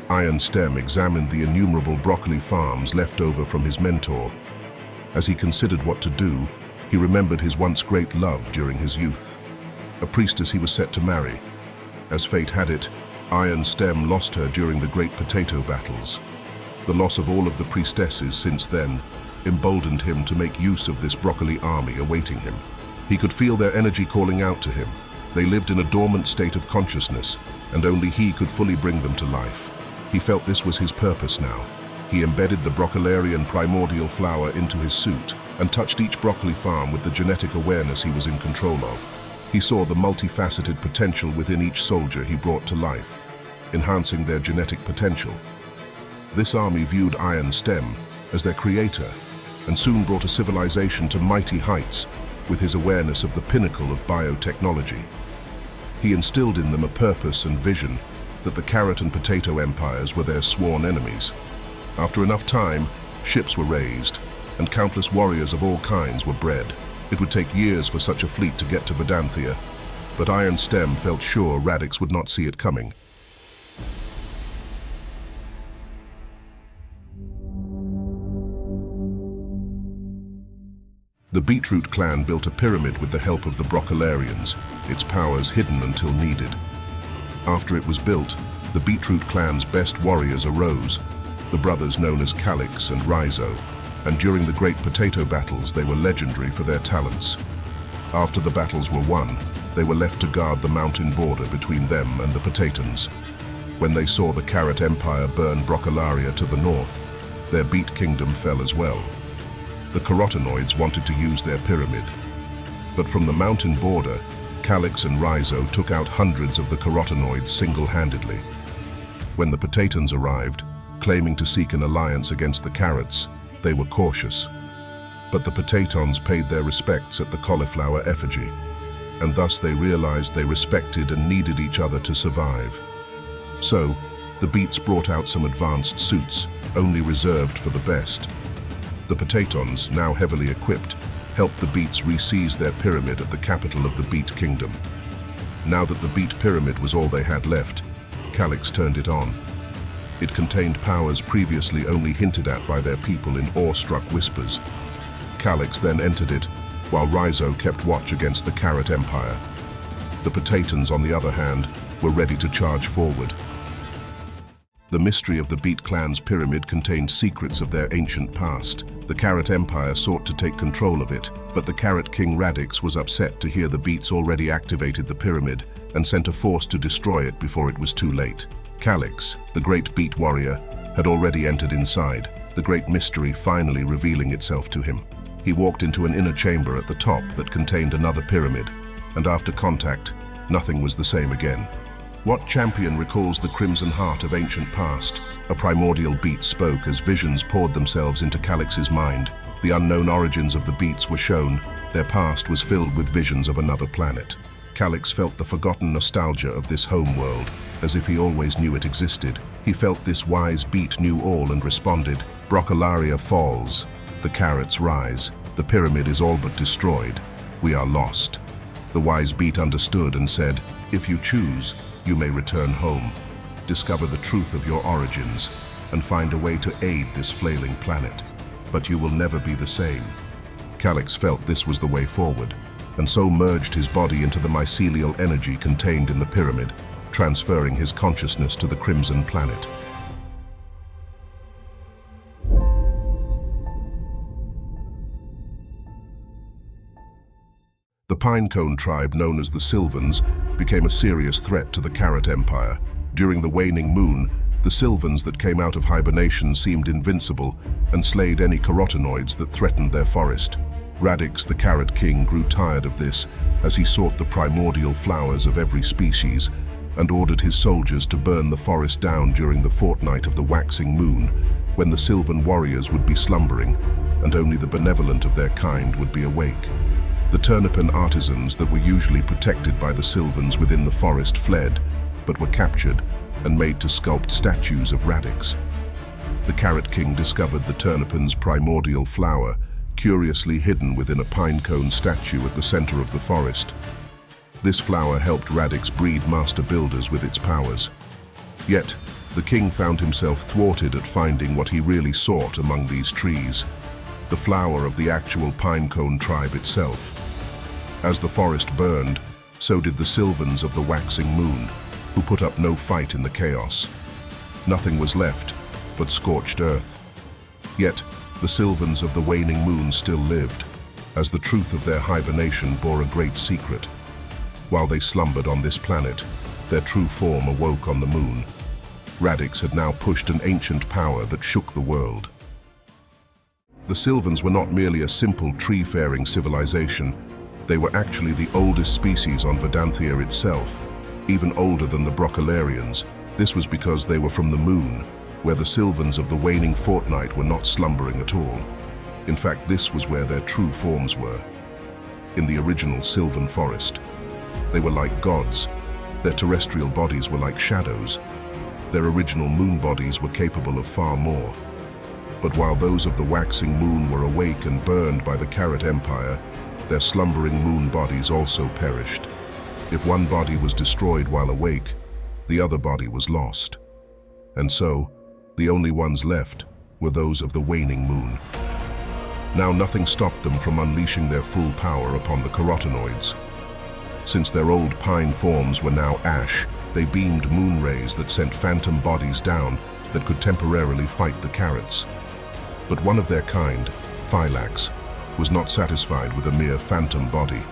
Iron Stem examined the innumerable broccoli farms left over from his mentor. As he considered what to do, he remembered his once great love during his youth, a priestess he was set to marry. As fate had it, Iron Stem lost her during the Great Potato Battles. The loss of all of the priestesses since then emboldened him to make use of this broccoli army awaiting him. He could feel their energy calling out to him. They lived in a dormant state of consciousness, and only he could fully bring them to life. He felt this was his purpose now. He embedded the Broccolarian primordial flower into his suit and touched each broccoli farm with the genetic awareness he was in control of. He saw the multifaceted potential within each soldier he brought to life, enhancing their genetic potential. This army viewed Iron Stem as their creator and soon brought a civilization to mighty heights with his awareness of the pinnacle of biotechnology. He instilled in them a purpose and vision that the carrot and potato empires were their sworn enemies. After enough time, ships were raised, and countless warriors of all kinds were bred. It would take years for such a fleet to get to Verdanthia, but Iron Stem felt sure Radix would not see it coming. The Beetroot clan built a pyramid with the help of the Broccolarians, its powers hidden until needed. After it was built, the Beetroot clan's best warriors arose, the brothers known as Calix and Rhizo, and during the Great Potato Battles they were legendary for their talents. After the battles were won, they were left to guard the mountain border between them and the Potatans. When they saw the Carrot Empire burn Broccolaria to the north, their Beet Kingdom fell as well. The carotenoids wanted to use their pyramid, but from the mountain border, Calix and Rhizo took out hundreds of the carotenoids single-handedly. When the Potatans arrived, claiming to seek an alliance against the Carrots, they were cautious. But the Potatons paid their respects at the cauliflower effigy, and thus they realized they respected and needed each other to survive. So, the Beets brought out some advanced suits, only reserved for the best. The Potatons, now heavily equipped, helped the Beets re-seize their pyramid at the capital of the Beet Kingdom. Now that the Beet Pyramid was all they had left, Calix turned it on. It contained powers previously only hinted at by their people in awestruck whispers. Calix then entered it, while Rhizo kept watch against the Carrot Empire. The Potatons, on the other hand, were ready to charge forward. The mystery of the Beet clan's pyramid contained secrets of their ancient past. The Carrot Empire sought to take control of it, but the Carrot King Radix was upset to hear the Beets already activated the pyramid and sent a force to destroy it before it was too late. Calix, the great Beet warrior, had already entered inside, the great mystery finally revealing itself to him. He walked into an inner chamber at the top that contained another pyramid, and after contact, nothing was the same again. What champion recalls the crimson heart of ancient past? A primordial Beet spoke as visions poured themselves into Calix's mind. The unknown origins of the Beets were shown. Their past was filled with visions of another planet. Calix felt the forgotten nostalgia of this home world, as if he always knew it existed. He felt this wise Beet knew all and responded, "Broccolaria falls. The carrots rise. The pyramid is all but destroyed. We are lost." The wise Beet understood and said, "If you choose, you may return home, discover the truth of your origins, and find a way to aid this flailing planet. But you will never be the same." Calix felt this was the way forward, and so merged his body into the mycelial energy contained in the pyramid, transferring his consciousness to the Crimson Planet. The Pinecone tribe, known as the Silvans, became a serious threat to the Carrot Empire. During the waning moon, the Silvans that came out of hibernation seemed invincible and slayed any carotenoids that threatened their forest. Radix, the Carrot King, grew tired of this as he sought the primordial flowers of every species and ordered his soldiers to burn the forest down during the fortnight of the waxing moon, when the Silvan warriors would be slumbering and only the benevolent of their kind would be awake. The Turnipin artisans that were usually protected by the Silvans within the forest fled, but were captured and made to sculpt statues of Radix. the Carrot King discovered the turnipin's primordial flower, curiously hidden within a pine cone statue at the center of the forest. This flower helped Radix breed master builders with its powers. Yet, the king found himself thwarted at finding what he really sought among these trees, the flower of the actual pinecone tribe itself. As the forest burned, so did the silvans of the waxing moon, who put up no fight in the chaos. Nothing was left but scorched earth. Yet, the silvans of the waning moon still lived, as the truth of their hibernation bore a great secret. While they slumbered on this planet, their true form awoke on the moon. Radix had now pushed an ancient power that shook the world. The silvans were not merely a simple tree-faring civilization. They were actually the oldest species on Verdanthia itself, even older than the Broccolarians. This was because they were from the moon, where the silvans of the waning fortnight were not slumbering at all. In fact, this was where their true forms were, in the original Sylvan forest. They were like gods. Their terrestrial bodies were like shadows. Their original moon bodies were capable of far more. But while those of the waxing moon were awake and burned by the Carrot Empire, their slumbering moon bodies also perished. If one body was destroyed while awake, the other body was lost. And so, the only ones left were those of the waning moon. Now nothing stopped them from unleashing their full power upon the carotenoids. Since their old pine forms were now ash, they beamed moon rays that sent phantom bodies down that could temporarily fight the carrots. But one of their kind, Phylax, was not satisfied with a mere phantom body.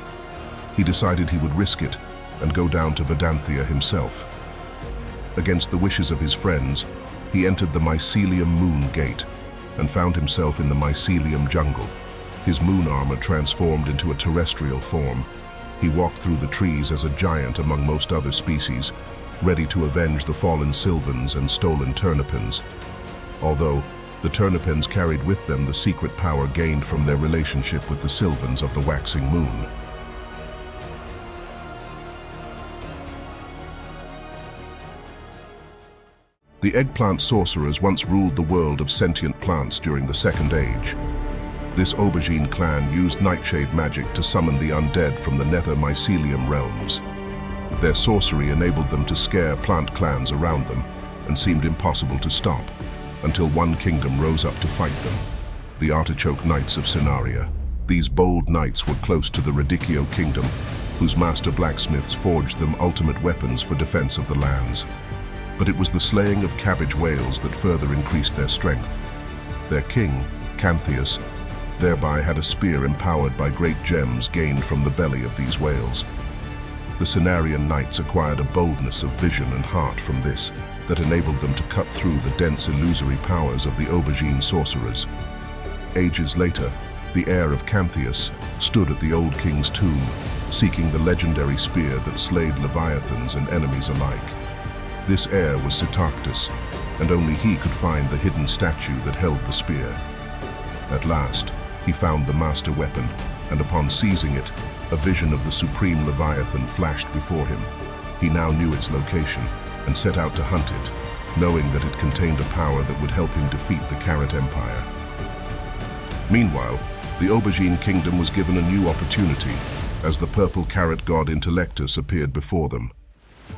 He decided he would risk it and go down to Verdanthia himself. Against the wishes of his friends, he entered the mycelium moon gate and found himself in the mycelium jungle. His moon armor transformed into a terrestrial form. He walked through the trees as a giant among most other species, ready to avenge the fallen silvans and stolen turnipins. Although the turnipins carried with them the secret power gained from their relationship with the silvans of the waxing moon. The eggplant sorcerers once ruled the world of sentient plants during the Second Age. This aubergine clan used nightshade magic to summon the undead from the nether mycelium realms. Their sorcery enabled them to scare plant clans around them and seemed impossible to stop, until one kingdom rose up to fight them, the Artichoke Knights of Cenaria. These bold knights were close to the Radicchio kingdom, whose master blacksmiths forged them ultimate weapons for defense of the lands. But it was the slaying of cabbage whales that further increased their strength. Their king, Cantheus, thereby had a spear empowered by great gems gained from the belly of these whales. The Cenarian knights acquired a boldness of vision and heart from this that enabled them to cut through the dense illusory powers of the aubergine sorcerers. Ages later, the heir of Cantheus stood at the old king's tomb, seeking the legendary spear that slayed leviathans and enemies alike. This heir was Sitarctus, and only he could find the hidden statue that held the spear. At last, he found the master weapon, and upon seizing it, a vision of the supreme leviathan flashed before him. He now knew its location, and set out to hunt it, knowing that it contained a power that would help him defeat the Carrot Empire. Meanwhile, the aubergine kingdom was given a new opportunity, as the purple carrot god Intellectus appeared before them.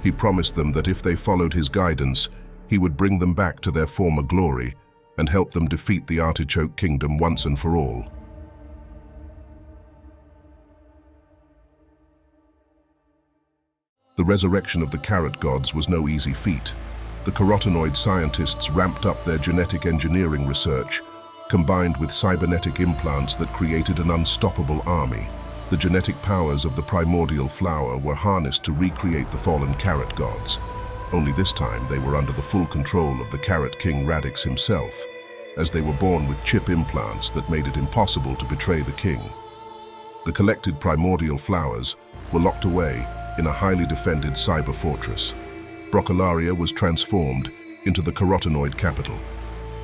He promised them that if they followed his guidance, he would bring them back to their former glory and help them defeat the Artichoke kingdom once and for all. The resurrection of the carrot gods was no easy feat. The carotenoid scientists ramped up their genetic engineering research, combined with cybernetic implants that created an unstoppable army. The genetic powers of the primordial flower were harnessed to recreate the fallen carrot gods. Only this time they were under the full control of the Carrot King Radix himself, as they were born with chip implants that made it impossible to betray the king. The collected primordial flowers were locked away in a highly defended cyber fortress. Broccolaria was transformed into the carotenoid capital.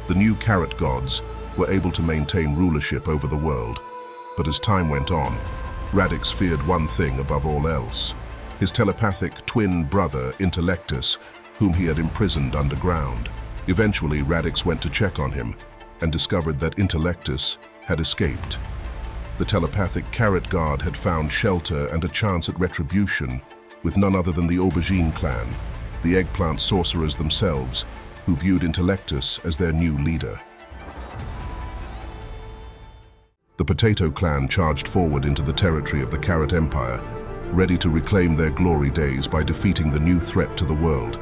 The new carrot gods were able to maintain rulership over the world, but as time went on, Radix feared one thing above all else: his telepathic twin brother Intellectus, whom he had imprisoned underground. Eventually, Radix went to check on him and discovered that Intellectus had escaped. The telepathic Carrot God had found shelter and a chance at retribution with none other than the Aubergine clan, the eggplant sorcerers themselves, who viewed Intellectus as their new leader. The Potato clan charged forward into the territory of the Carrot Empire, ready to reclaim their glory days by defeating the new threat to the world.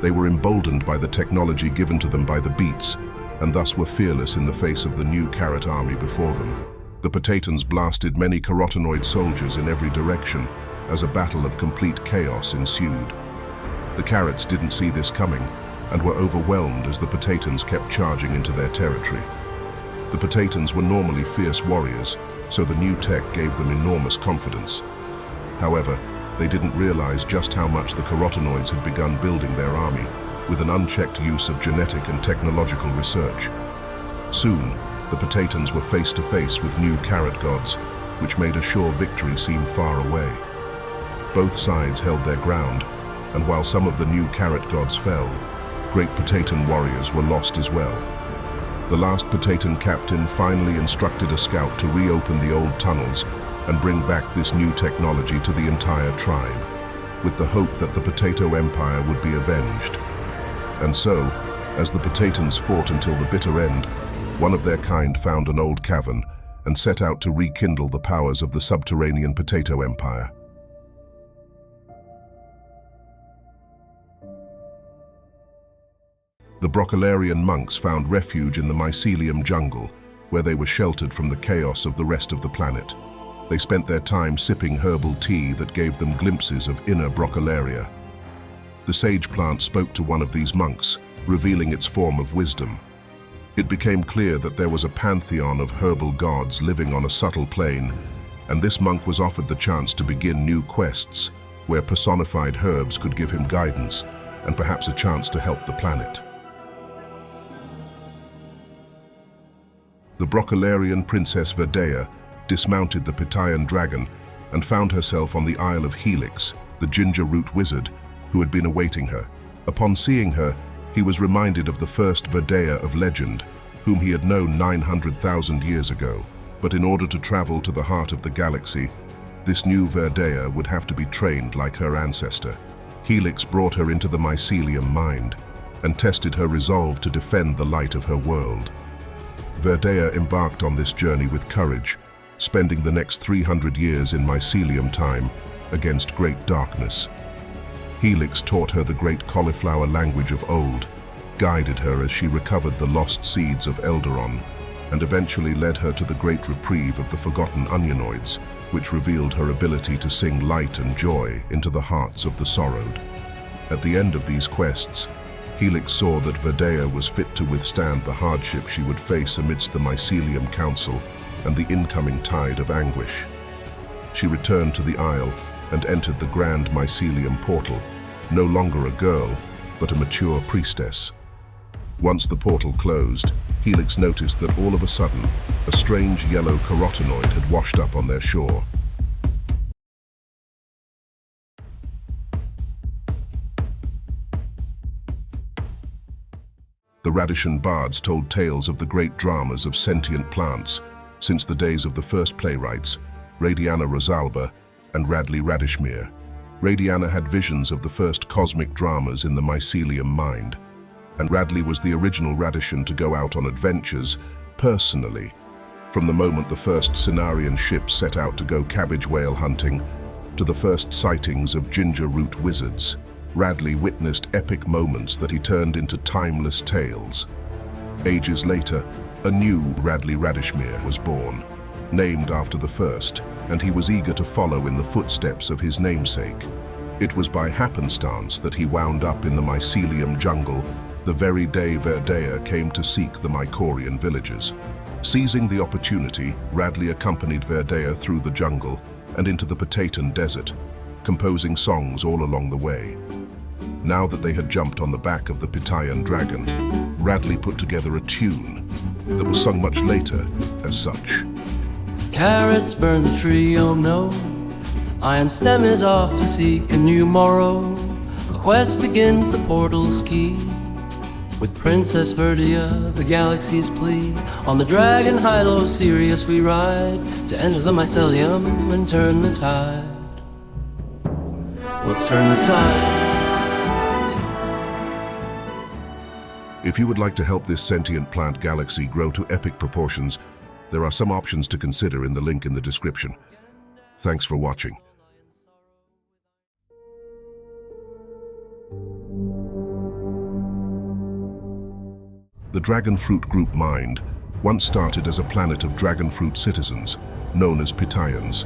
They were emboldened by the technology given to them by the Beats, and thus were fearless in the face of the new Carrot army before them. The Potatans blasted many carotenoid soldiers in every direction as a battle of complete chaos ensued. The Carrots didn't see this coming and were overwhelmed as the Potatans kept charging into their territory. The Potatans were normally fierce warriors, so the new tech gave them enormous confidence. However, they didn't realize just how much the carotenoids had begun building their army with an unchecked use of genetic and technological research. Soon, the Potatans were face to face with new Carrot gods, which made a sure victory seem far away. Both sides held their ground, and while some of the new Carrot gods fell, great Potatan warriors were lost as well. The last Potatan captain finally instructed a scout to reopen the old tunnels and bring back this new technology to the entire tribe, with the hope that the Potato Empire would be avenged. And so, as the Potatans fought until the bitter end, one of their kind found an old cavern and set out to rekindle the powers of the subterranean Potato Empire. The Broccolarian monks found refuge in the mycelium jungle, where they were sheltered from the chaos of the rest of the planet. They spent their time sipping herbal tea that gave them glimpses of inner Broccolaria. The sage plant spoke to one of these monks, revealing its form of wisdom. It became clear that there was a pantheon of herbal gods living on a subtle plane, and this monk was offered the chance to begin new quests, where personified herbs could give him guidance and perhaps a chance to help the planet. The Broccolarian princess Verdea dismounted the Pitayan dragon and found herself on the Isle of Helix, the ginger root wizard who had been awaiting her. Upon seeing her, he was reminded of the first Verdea of legend, whom he had known 900,000 years ago. But in order to travel to the heart of the galaxy, this new Verdea would have to be trained like her ancestor. Helix brought her into the mycelium mind and tested her resolve to defend the light of her world. Verdea embarked on this journey with courage, spending the next 300 years in mycelium time against great darkness. Helix taught her the great cauliflower language of old, guided her as she recovered the lost seeds of Elderon, and eventually led her to the great reprieve of the forgotten onionoids, which revealed her ability to sing light and joy into the hearts of the sorrowed. At the end of these quests, Helix saw that Verdea was fit to withstand the hardship she would face amidst the Mycelium Council and the incoming tide of anguish. She returned to the Isle and entered the Grand Mycelium Portal, no longer a girl, but a mature priestess. Once the portal closed, Helix noticed that all of a sudden, a strange yellow carotenoid had washed up on their shore. The Radishan bards told tales of the great dramas of sentient plants since the days of the first playwrights, Radiana Rosalba and Radley Radishmere. Radiana had visions of the first cosmic dramas in the mycelium mind, and Radley was the original Radishan to go out on adventures personally. From the moment the first Cenarian ships set out to go cabbage whale hunting to the first sightings of ginger root wizards, Radley witnessed epic moments that he turned into timeless tales. Ages later, a new Radley Radishmere was born, named after the first, and he was eager to follow in the footsteps of his namesake. It was by happenstance that he wound up in the mycelium jungle the very day Verdea came to seek the Mycorian villagers. Seizing the opportunity, Radley accompanied Verdea through the jungle and into the Potatan desert, composing songs all along the way. Now that they had jumped on the back of the Pitayan dragon, Radley put together a tune that was sung much later as such. Carrots burn the tree, oh no. Iron stem is off to seek a new morrow. A quest begins, the portal's key. With Princess Verdea, the galaxy's plea, on the dragon Hilo Sirius we ride, to enter the mycelium and turn the tide. We'll turn the tide. If you would like to help this sentient plant galaxy grow to epic proportions, there are some options to consider in the link in the description. Thanks for watching. The dragon fruit group Mind once started as a planet of dragon fruit citizens, known as Pitayans.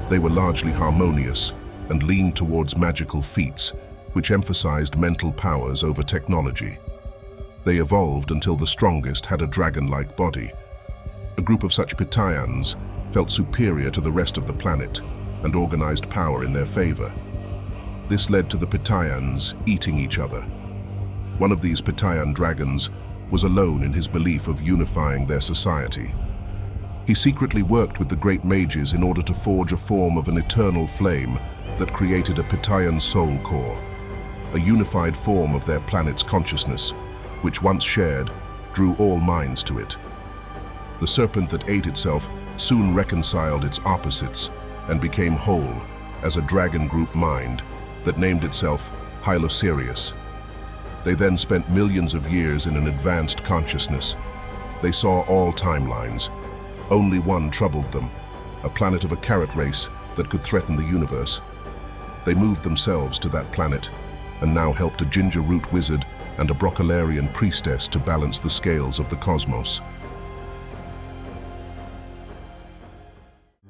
They were largely harmonious and leaned towards magical feats, which emphasized mental powers over technology. They evolved until the strongest had a dragon-like body. A group of such Pitayans felt superior to the rest of the planet and organized power in their favor. This led to the Pitayans eating each other. One of these Pitayan dragons was alone in his belief of unifying their society. He secretly worked with the great mages in order to forge a form of an eternal flame that created a Pitayan soul core, a unified form of their planet's consciousness, which once shared, drew all minds to it. The serpent that ate itself soon reconciled its opposites and became whole as a dragon group mind that named itself Hylosirius. They then spent millions of years in an advanced consciousness. They saw all timelines. Only one troubled them, a planet of a carrot race that could threaten the universe. They moved themselves to that planet and now helped a ginger root wizard and a Broccolarian priestess to balance the scales of the cosmos.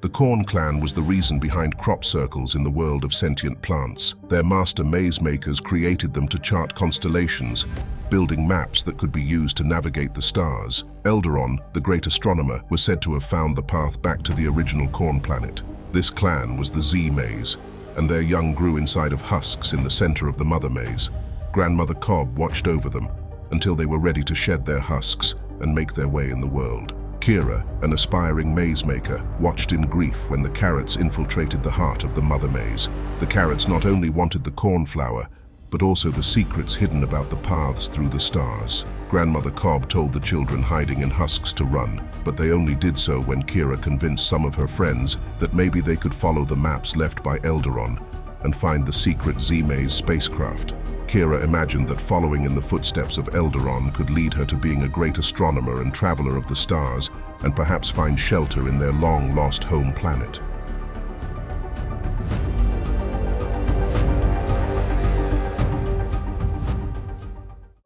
The Corn clan was the reason behind crop circles in the world of sentient plants. Their master maze makers created them to chart constellations, building maps that could be used to navigate the stars. Elderon, the great astronomer, was said to have found the path back to the original Corn planet. This clan was the Z maze, and their young grew inside of husks in the center of the mother maze. Grandmother Cobb watched over them until they were ready to shed their husks and make their way in the world. Kira, an aspiring maze maker, watched in grief when the carrots infiltrated the heart of the mother maze. The carrots not only wanted the cornflower, but also the secrets hidden about the paths through the stars. Grandmother Cobb told the children hiding in husks to run, but they only did so when Kira convinced some of her friends that maybe they could follow the maps left by Elderon and find the secret Z-Maze spacecraft. Kira imagined that following in the footsteps of Elderon could lead her to being a great astronomer and traveler of the stars, and perhaps find shelter in their long-lost home planet.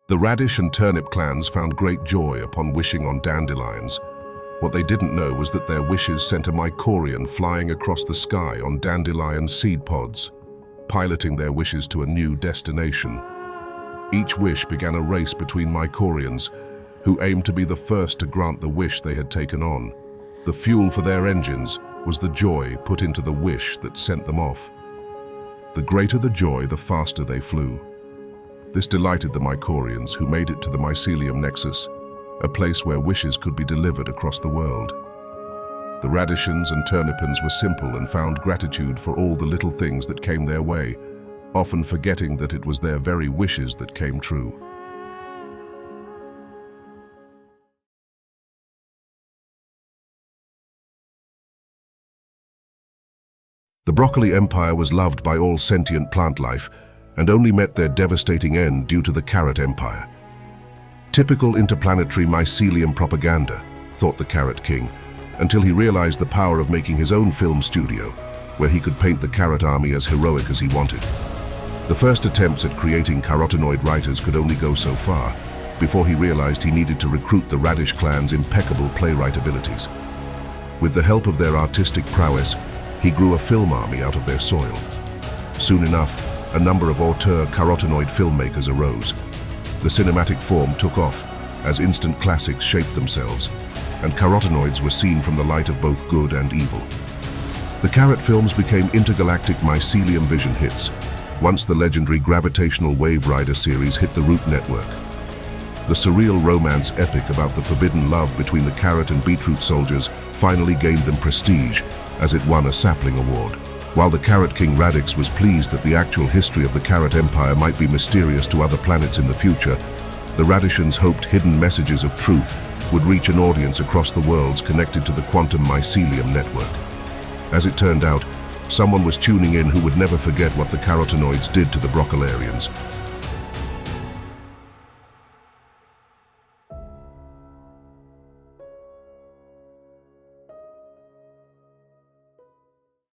The radish and turnip clans found great joy upon wishing on dandelions. What they didn't know was that their wishes sent a mycelium flying across the sky on dandelion seed pods, piloting their wishes to a new destination. Each wish began a race between myceliums, who aimed to be the first to grant the wish they had taken on. The fuel for their engines was the joy put into the wish that sent them off. The greater the joy, the faster they flew. This delighted the myceliums, who made it to the mycelium nexus, a place where wishes could be delivered across the world. The radishans and turnipans were simple and found gratitude for all the little things that came their way, often forgetting that it was their very wishes that came true. The broccoli empire was loved by all sentient plant life and only met their devastating end due to the carrot empire. Typical interplanetary mycelium propaganda, thought the Carrot King, until he realized the power of making his own film studio, where he could paint the carrot army as heroic as he wanted. The first attempts at creating carotenoid writers could only go so far, before he realized he needed to recruit the radish clan's impeccable playwright abilities. With the help of their artistic prowess, he grew a film army out of their soil. Soon enough, a number of auteur carotenoid filmmakers arose. The cinematic form took off as instant classics shaped themselves, and carotenoids were seen from the light of both good and evil. The carrot films became intergalactic mycelium vision hits, once the legendary gravitational wave rider series hit the Root network. The surreal romance epic about the forbidden love between the carrot and beetroot soldiers finally gained them prestige, as it won a sapling award. While the Carrot King Radix was pleased that the actual history of the Carrot Empire might be mysterious to other planets in the future, the Radishians hoped hidden messages of truth would reach an audience across the worlds connected to the quantum mycelium network. As it turned out, someone was tuning in who would never forget what the carotenoids did to the Broccolarians.